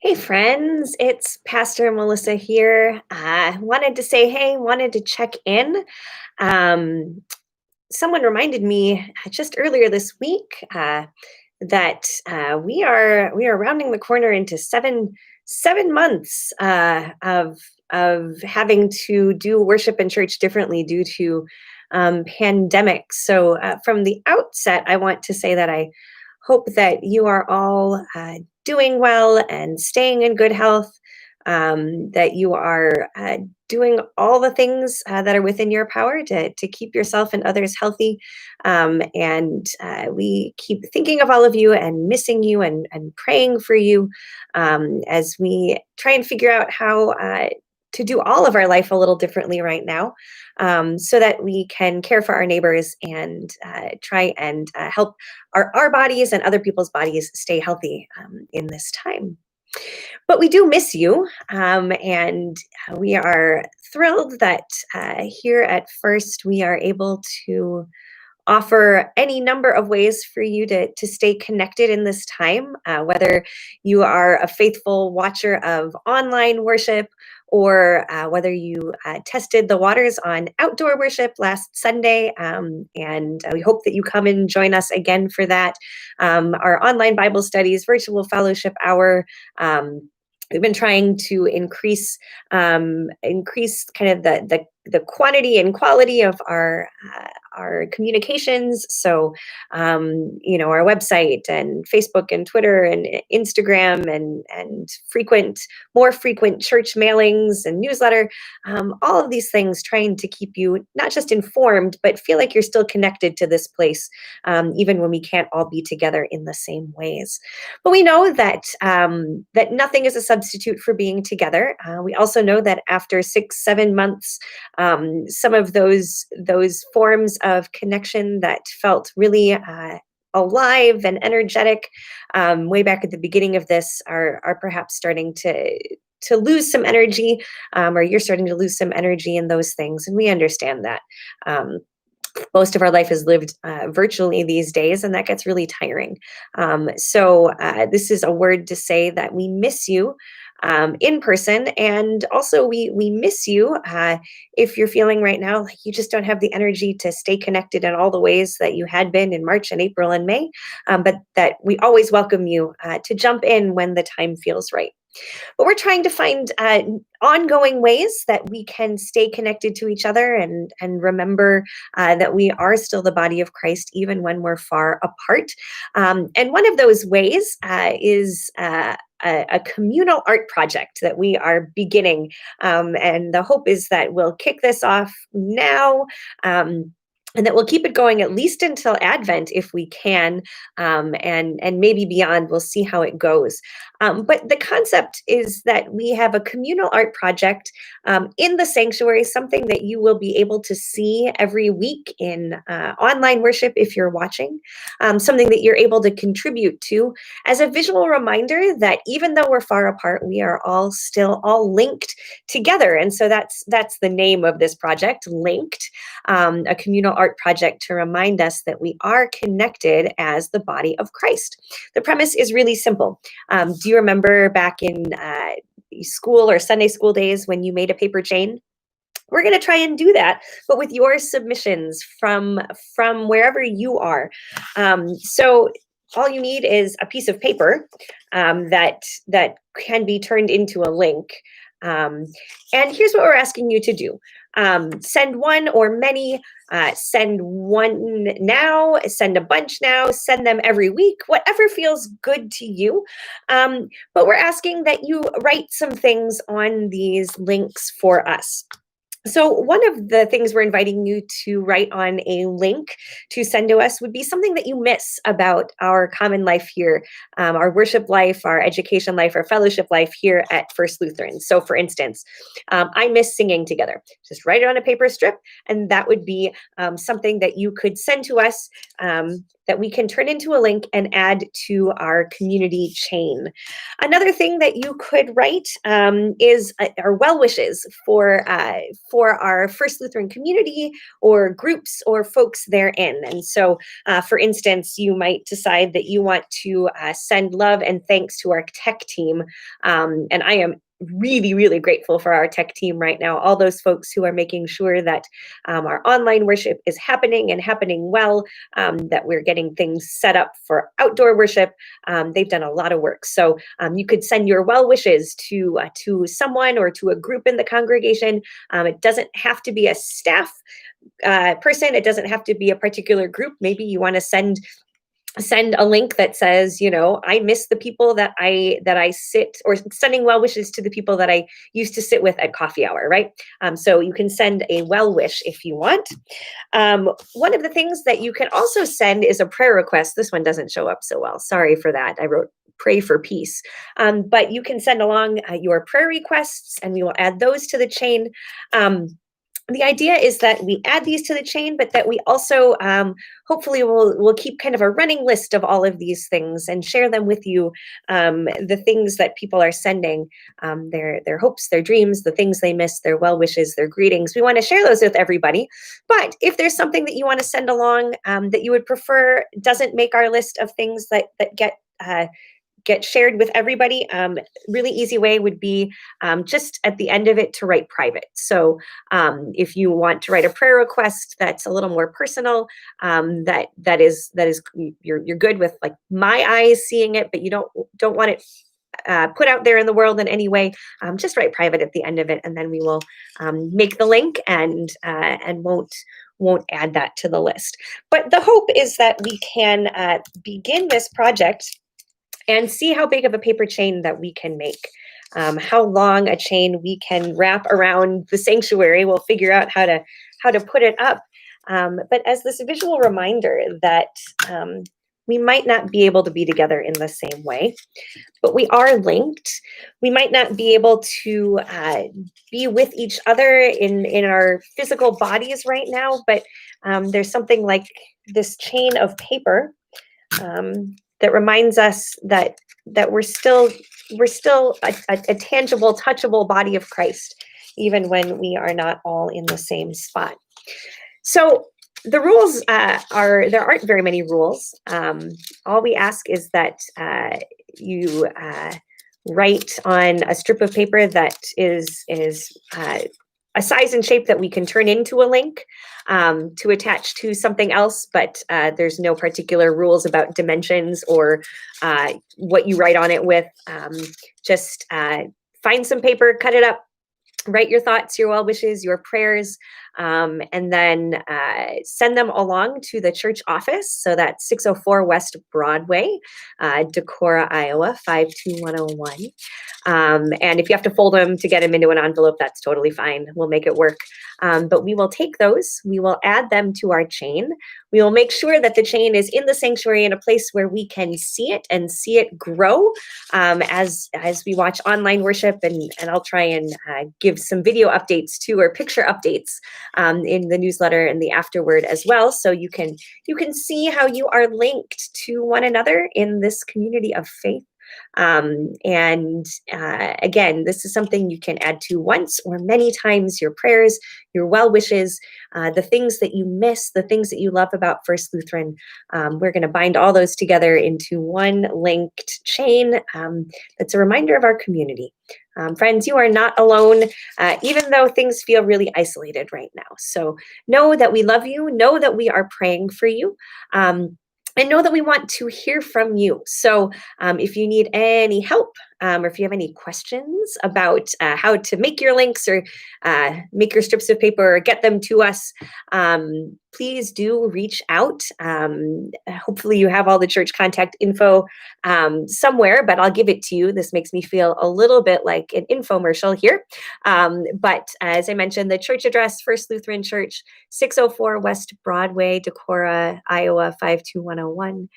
Hey friends, it's Pastor Melissa here. Wanted to say hey, wanted to check in. Um, Someone reminded me just earlier this week that we are rounding the corner into seven months of having to do worship in church differently due to pandemic. So from the outset, I want to say that I hope that you are all doing well and staying in good health, that you are doing all the things that are within your power to keep yourself and others healthy. And we keep thinking of all of you and missing you and praying for you as we try and figure out how to do all of our life a little differently right now, so that we can care for our neighbors and try and help our bodies and other people's bodies stay healthy in this time. But we do miss you, and we are thrilled that here at First we are able to offer any number of ways for you to stay connected in this time, whether you are a faithful watcher of online worship or whether you tested the waters on outdoor worship last Sunday. And we hope that you come and join us again for that. Our online Bible studies, virtual fellowship hour. We've been trying to increase kind of the quantity and quality of our communications. So, our website and Facebook and Twitter and Instagram and more frequent church mailings and newsletter, all of these things trying to keep you not just informed, but feel like you're still connected to this place, even when we can't all be together in the same ways. But we know that that nothing is a substitute for being together. We also know that after 6-7 months, some of those forms of connection that felt really alive and energetic way back at the beginning of this are perhaps starting to lose some energy, or you're starting to lose some energy in those things, and we understand that. Most of our life is lived virtually these days, and that gets really tiring. So this is a word to say that we miss you in person, and also we miss you if you're feeling right now like you just don't have the energy to stay connected in all the ways that you had been in March and April and May, but that we always welcome you to jump in when the time feels right. But we're trying to find ongoing ways that we can stay connected to each other and remember that we are still the body of Christ, even when we're far apart. And one of those ways is a communal art project that we are beginning. And the hope is that we'll kick this off now. And that we'll keep it going at least until Advent if we can, and maybe beyond. We'll see how it goes. But the concept is that we have a communal art project in the sanctuary, something that you will be able to see every week in online worship if you're watching, something that you're able to contribute to as a visual reminder that even though we're far apart, we are all still all linked together. And so that's the name of this project, Linked, a communal art project to remind us that we are connected as the body of Christ. The premise is really simple. Do you remember back in school or Sunday school days when you made a paper chain? We're going to try and do that, but with your submissions from wherever you are. So all you need is a piece of paper that can be turned into a link. And here's what we're asking you to do. Send one or many, send one now, send a bunch now, send them every week, whatever feels good to you. But we're asking that you write some things on these links for us. So one of the things we're inviting you to write on a link to send to us would be something that you miss about our common life here, our worship life, our education life, our fellowship life here at First Lutheran. So for instance, I miss singing together. Just write it on a paper strip, and that would be something that you could send to us. that we can turn into a link and add to our community chain. Another thing that you could write is our well wishes for our First Lutheran community or groups or folks therein. And so, for instance, you might decide that you want to send love and thanks to our tech team. And I am really, really grateful for our tech team right now, all those folks who are making sure that our online worship is happening and happening well, that we're getting things set up for outdoor worship. They've done a lot of work. So you could send your well wishes to someone or to a group in the congregation. It doesn't have to be a staff person. It doesn't have to be a particular group. Maybe you want to send a link that says, I miss the people that I sit, or sending well wishes to the people that I used to sit with at coffee hour, right? So you can send a well wish if you want. One of the things that you can also send is a prayer request. This one doesn't show up so well. Sorry for that. I wrote pray for peace. But you can send along your prayer requests, and we will add those to the chain. The idea is that we add these to the chain, but that we also hopefully we'll keep kind of a running list of all of these things and share them with you, the things that people are sending, their hopes, their dreams, the things they miss, their well wishes, their greetings. We want to share those with everybody. But if there's something that you want to send along that you would prefer doesn't make our list of things that get shared with everybody, really easy way would be just at the end of it to write private. So if you want to write a prayer request that's a little more personal, that is you're good with like my eyes seeing it, but you don't want it put out there in the world in any way, just write private at the end of it, and then we will make the link and won't add that to the list. But the hope is that we can begin this project and see how big of a paper chain that we can make, how long a chain we can wrap around the sanctuary. We'll figure out how to put it up. But as this visual reminder that we might not be able to be together in the same way, but we are linked. We might not be able to be with each other in our physical bodies right now, but there's something like this chain of paper that reminds us that we're still a tangible, touchable body of Christ, even when we are not all in the same spot. So the rules there aren't very many rules. All we ask is that you write on a strip of paper that is a size and shape that we can turn into a link to attach to something else, but there's no particular rules about dimensions or what you write on it with. Just find some paper, cut it up, write your thoughts, your well wishes, your prayers, and then send them along to the church office. So that's 604 West Broadway, Decorah, Iowa, 52101. And if you have to fold them to get them into an envelope, that's totally fine. We'll make it work. But we will take those, we will add them to our chain. We will make sure that the chain is in the sanctuary in a place where we can see it and see it grow as we watch online worship. And I'll try and give some video updates too, or picture updates in the newsletter and the afterward as well. So you can see how you are linked to one another in this community of faith. Again, this is something you can add to once or many times: your prayers, your well wishes, the things that you miss, the things that you love about First Lutheran. We're going to bind all those together into one linked chain that's a reminder of our community. Friends, you are not alone, even though things feel really isolated right now. So know that we love you, know that we are praying for you. And know that we want to hear from you. So if you need any help, or if you have any questions about how to make your links or make your strips of paper or get them to us, please do reach out. Hopefully you have all the church contact info somewhere, but I'll give it to you. This makes me feel a little bit like an infomercial here. But as I mentioned, the church address, First Lutheran Church, 604 West Broadway, Decorah, Iowa, 52101.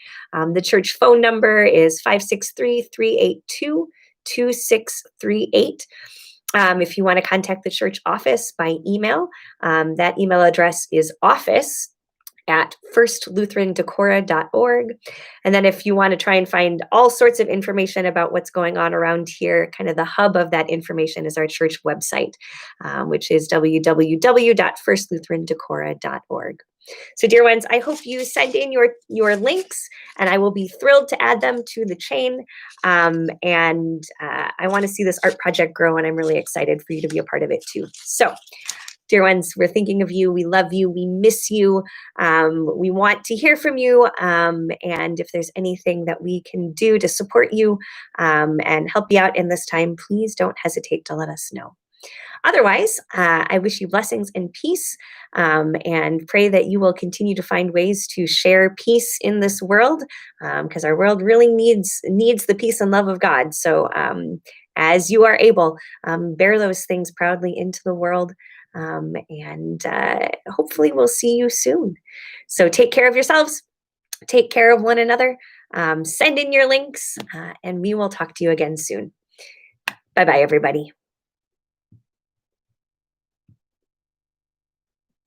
The church phone number is 563-382-2638. If you want to contact the church office by email, that email address is office at firstlutherandecorah.org. And then if you want to try and find all sorts of information about what's going on around here, kind of the hub of that information is our church website, which is www.firstlutherandecorah.org. So dear ones, I hope you send in your links, and I will be thrilled to add them to the chain. And I want to see this art project grow, and I'm really excited for you to be a part of it too. So dear ones, we're thinking of you. We love you. We miss you. We want to hear from you. And if there's anything that we can do to support you and help you out in this time, please don't hesitate to let us know. Otherwise, I wish you blessings and peace, and pray that you will continue to find ways to share peace in this world, because our world really needs the peace and love of God. So as you are able, bear those things proudly into the world, and hopefully we'll see you soon. So take care of yourselves, take care of one another, send in your links, and we will talk to you again soon. Bye-bye, everybody.